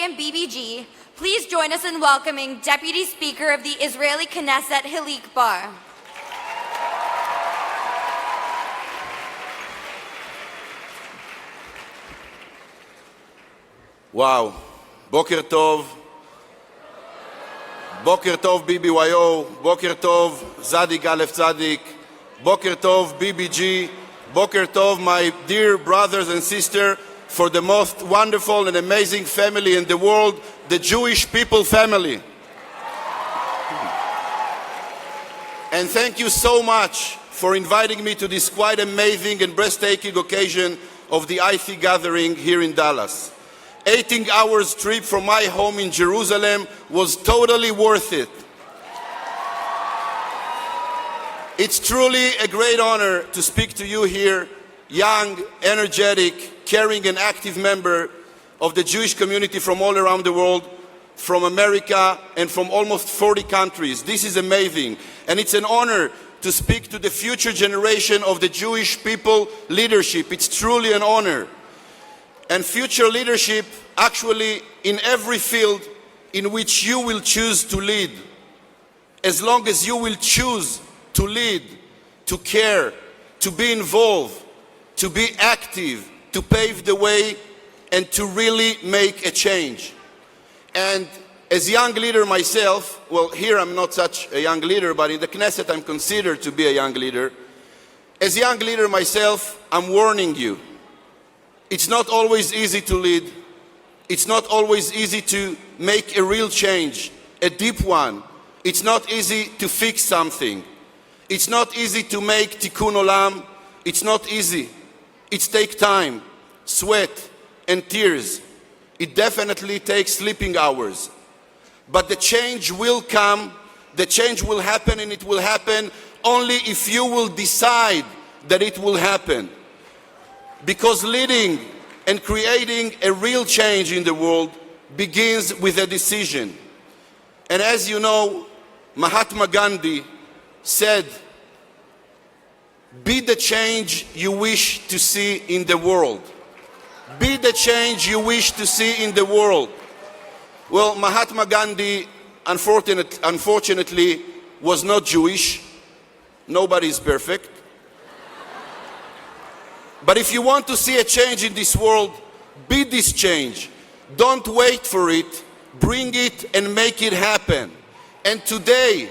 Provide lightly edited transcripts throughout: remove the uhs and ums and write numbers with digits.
and BBG, please join us in welcoming Deputy Speaker of the Israeli Knesset, Hilik Bar. Wow. Boker Tov. Boker Tov BBYO. Boker Tov Zadik Aleph Zadik. Boker Tov BBG. Boker Tov, my dear brothers and sisters, for the most wonderful and amazing family in the world, the Jewish people family. And thank you so much for inviting me to this quite amazing and breathtaking occasion of the IC gathering here in Dallas. 18 hours trip from my home in Jerusalem was totally worth it. It's truly a great honor to speak to you here, young, energetic, caring and active member of the Jewish community from all around the world, from America and from almost 40 countries. This is amazing. And it's an honor to speak to the future generation of the Jewish people leadership. It's truly an honor. And future leadership actually in every field in which you will choose to lead. As long as you will choose to lead, to care, to be involved, to be active, to pave the way, and to really make a change. And as a young leader myself, well, here I'm not such a young leader, but in the Knesset I'm considered to be a young leader. As a young leader myself, I'm warning you. It's not always easy to lead. It's not always easy to make a real change, a deep one. It's not easy to fix something. It's not easy to make tikkun olam. It's not easy. It takes time, sweat, and tears. It definitely takes sleeping hours. But the change will come, the change will happen, and it will happen only if you will decide that it will happen. Because leading and creating a real change in the world begins with a decision. And as you know, Mahatma Gandhi said, "Be the change you wish to see in the world." Be the change you wish to see in the world. Well, Mahatma Gandhi, unfortunately, was not Jewish. Nobody is perfect. But if you want to see a change in this world, be this change. Don't wait for it. Bring it and make it happen. And today,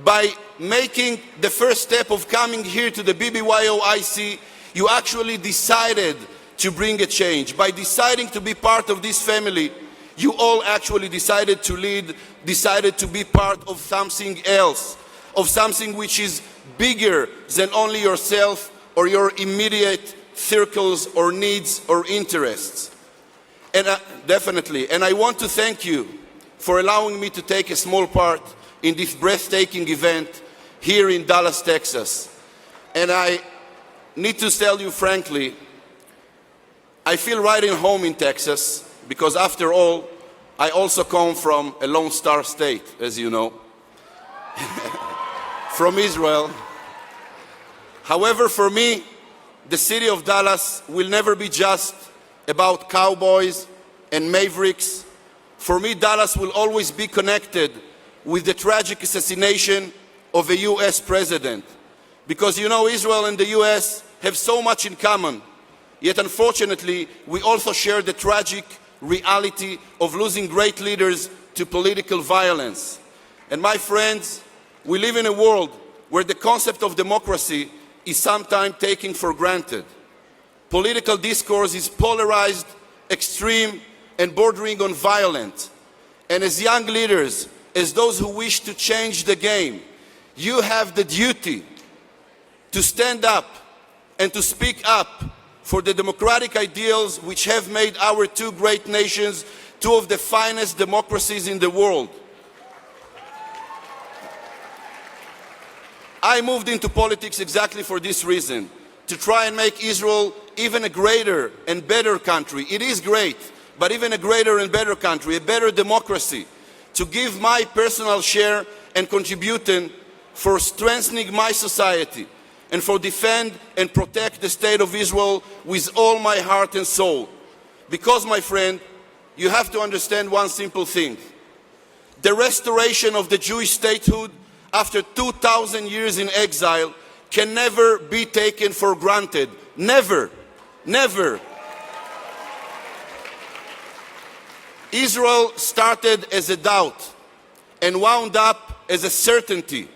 by making the first step of coming here to the BBYO IC, you actually decided to bring a change. By deciding to be part of this family, you all actually decided to lead, decided to be part of something else, of something which is bigger than only yourself or your immediate circles or needs or interests. And definitely, and I want to thank you for allowing me to take a small part in this breathtaking event here in Dallas, Texas. And I need to tell you frankly, I feel right at home in Texas because after all, I also come from a Lone Star state, as you know, from Israel. However, for me, the city of Dallas will never be just about cowboys and mavericks. For me, Dallas will always be connected with the tragic assassination of a US president. Because you know, Israel and the US have so much in common. Yet unfortunately, we also share the tragic reality of losing great leaders to political violence. And my friends, we live in a world where the concept of democracy is sometimes taken for granted. Political discourse is polarized, extreme, and bordering on violent. And as young leaders, as those who wish to change the game, you have the duty to stand up and to speak up for the democratic ideals which have made our two great nations two of the finest democracies in the world. I moved into politics exactly for this reason, to try and make Israel even a greater and better country. It is great, but even a greater and better country, a better democracy, to give my personal share and contribution for strengthening my society and for defend and protect the state of Israel with all my heart and soul. Because, my friend, you have to understand one simple thing. The restoration of the Jewish statehood after 2,000 years in exile can never be taken for granted. Never. Never. Israel started as a doubt and wound up as a certainty.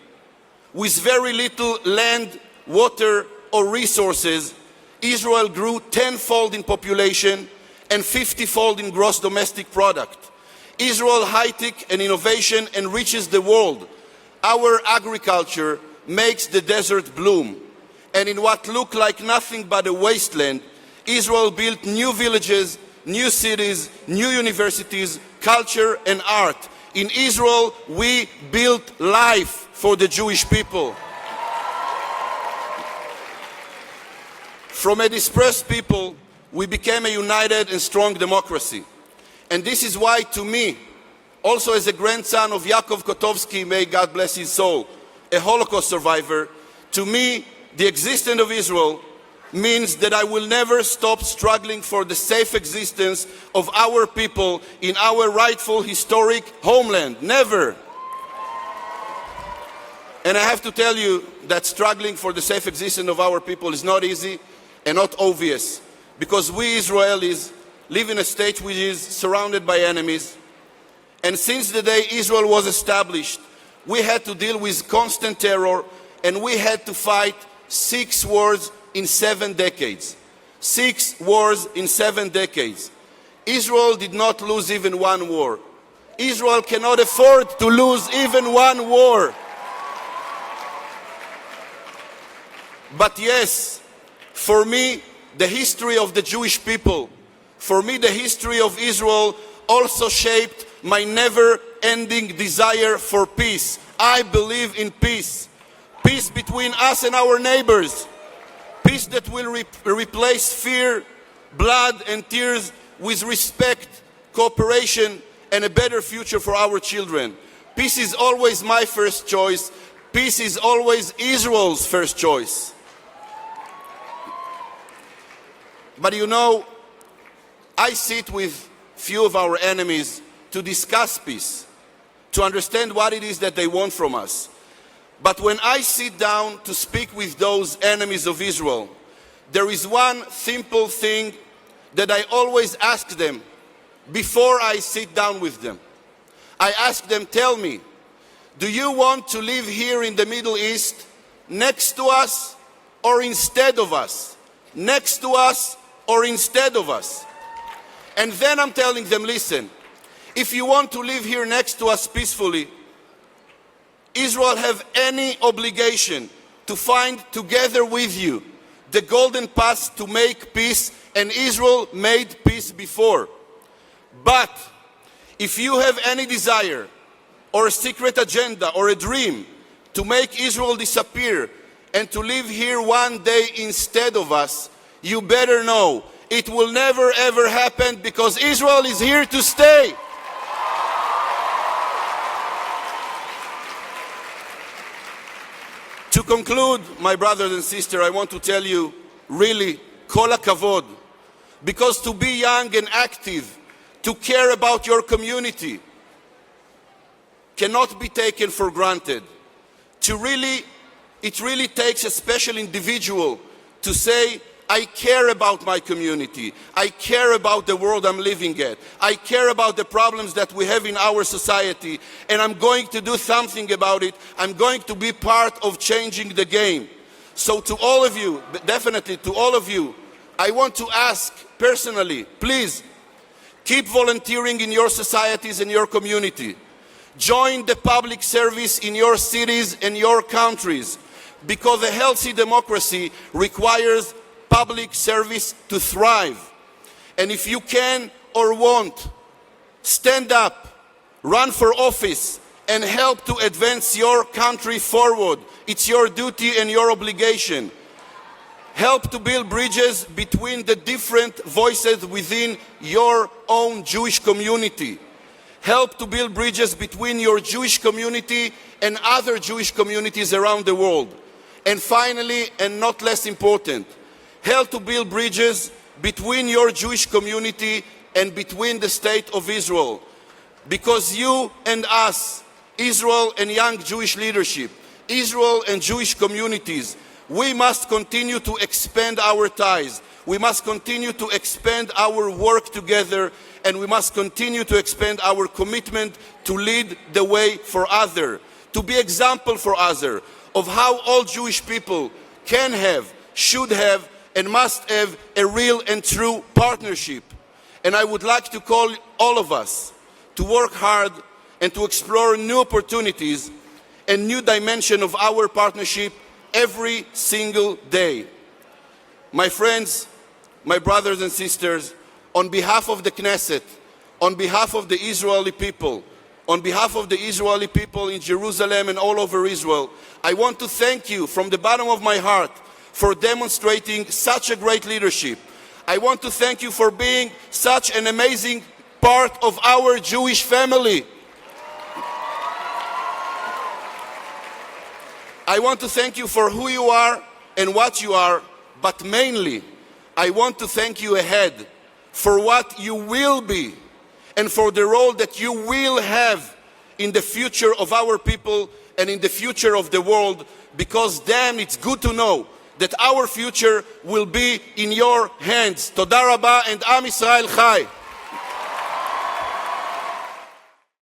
With very little land, water, or resources, Israel grew tenfold in population and 50-fold in gross domestic product. Israel high-tech and innovation enriches the world. Our agriculture makes the desert bloom. And in what looked like nothing but a wasteland, Israel built new villages, new cities, new universities, culture and art. In Israel, we built life for the Jewish people. From a dispersed people, we became a united and strong democracy. And this is why, to me, also as a grandson of Yaakov Kotovsky, may God bless his soul, a Holocaust survivor, to me, the existence of Israel means that I will never stop struggling for the safe existence of our people in our rightful historic homeland. Never. And I have to tell you that struggling for the safe existence of our people is not easy and not obvious, because we Israelis live in a state which is surrounded by enemies. And since the day Israel was established, we had to deal with constant terror, and we had to fight 6 wars in 7 decades. 6 wars in 7 decades. Israel did not lose even one war. Israel cannot afford to lose even one war. But yes, for me, the history of the Jewish people, for me, the history of Israel also shaped my never-ending desire for peace. I believe in peace. Peace between us and our neighbors. Peace that will replace fear, blood, and tears with respect, cooperation, and a better future for our children. Peace is always my first choice. Peace is always Israel's first choice. But you know, I sit with few of our enemies to discuss peace, to understand what it is that they want from us. But when I sit down to speak with those enemies of Israel, there is one simple thing that I always ask them before I sit down with them. I ask them, tell me, do you want to live here in the Middle East next to us or instead of us? Next to us or instead of us? And then I'm telling them, listen, if you want to live here next to us peacefully, Israel have any obligation to find together with you the golden path to make peace, and Israel made peace before. But if you have any desire or a secret agenda or a dream to make Israel disappear and to live here one day instead of us, you better know it will never ever happen, because Israel is here to stay. To conclude, my brothers and sisters, I want to tell you, really, kol hakavod, because to be young and active, to care about your community, cannot be taken for granted. It really takes a special individual to say, I care about my community. I care about the world I'm living in. I care about the problems that we have in our society, and I'm going to do something about it. I'm going to be part of changing the game. So to all of you, definitely to all of you, I want to ask personally, please, keep volunteering in your societies and your community. Join the public service in your cities and your countries, because a healthy democracy requires public service to thrive. And if you can or want, stand up, run for office, and help to advance your country forward. It's your duty and your obligation. Help to build bridges between the different voices within your own Jewish community. Help to build bridges between your Jewish community and other Jewish communities around the world. And finally, and not less important, help to build bridges between your Jewish community and between the state of Israel. Because you and us, Israel and young Jewish leadership, Israel and Jewish communities, we must continue to expand our ties. We must continue to expand our work together, and we must continue to expand our commitment to lead the way for others, to be example for others of how all Jewish people can have, should have, and must have a real and true partnership. And I would like to call all of us to work hard and to explore new opportunities and new dimension of our partnership every single day. My friends, my brothers and sisters, on behalf of the Knesset, on behalf of the Israeli people, on behalf of the Israeli people in Jerusalem and all over Israel, I want to thank you from the bottom of my heart for demonstrating such a great leadership. I want to thank you for being such an amazing part of our Jewish family. I want to thank you for who you are and what you are, but mainly, I want to thank you ahead for what you will be and for the role that you will have in the future of our people and in the future of the world, because damn, it's good to know that our future will be in your hands. Toda Rabba and Am Yisrael Chai.